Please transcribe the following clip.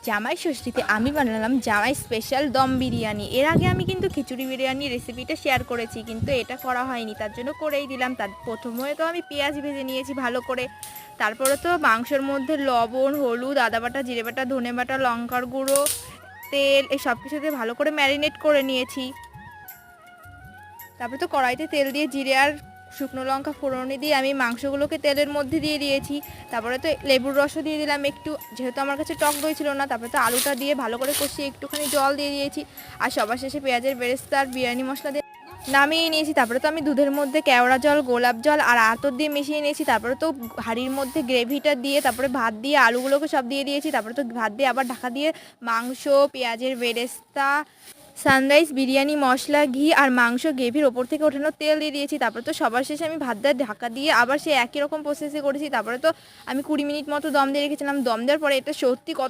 জামাই ষষ্ঠীতে আমি বানালাম জামাই স্পেশাল দম বিরিয়ানি। এর আগে আমি কিন্তু খিচুড়ি বিরিয়ানির রেসিপিটা শেয়ার করেছি, কিন্তু এটা করা হয়নি, তার জন্য করেই দিলাম। তার প্রথমে তো আমি পেঁয়াজ ভেজে নিয়েছি ভালো করে, তারপরে তো মাংসের মধ্যে লবণ, হলুদ, আদা বাটা, জিরে বাটা, ধনে বাটা, লঙ্কার গুঁড়ো, তেল, এই সব কিছুতে ভালো করে ম্যারিনেট করে নিয়েছি। তারপরে তো কড়াইতে তেল দিয়ে জিরে আর শুকনো লঙ্কা ফোড়নে দিয়ে আমি মাংসগুলোকে তেলের মধ্যে দিয়ে দিয়েছি। তারপরে তো লেবুর রসও দিয়ে দিলাম একটু, যেহেতু আমার কাছে টক দই ছিল না। তারপরে তো আলুটা দিয়ে ভালো করে কষিয়ে একটুখানি জল দিয়ে দিয়েছি, আর সবার শেষে পেঁয়াজের বেরেস্তা আর বিরিয়ানি মশলা দিয়ে নামিয়ে নিয়েছি। তারপরে তো আমি দুধের মধ্যে কেওড়া জল, গোলাপ জল আর আতর দিয়ে মিশিয়ে নিয়েছি। তারপরে তো হাঁড়ির মধ্যে গ্রেভিটা দিয়ে তারপরে ভাত দিয়ে আলুগুলোকে সব দিয়ে দিয়েছি। তারপরে তো ভাত দিয়ে আবার ঢাকা দিয়ে মাংস, পেঁয়াজের বেরেস্তা, সানরাইজ বিরিয়ানি মশলা, ঘি আর মাংস গ্রেভির ওপর থেকে ওঠানো তেল দিয়ে দিয়েছি। তারপরে তো সবার শেষে আমি ভাত দিয়ে ঢাকা দিয়ে আবার সেই একই রকম প্রসেসে করেছি। তারপরে তো আমি 20 মিনিট মতো দম দিয়ে রেখেছিলাম। দম দেওয়ার পরে এটা সত্যি কত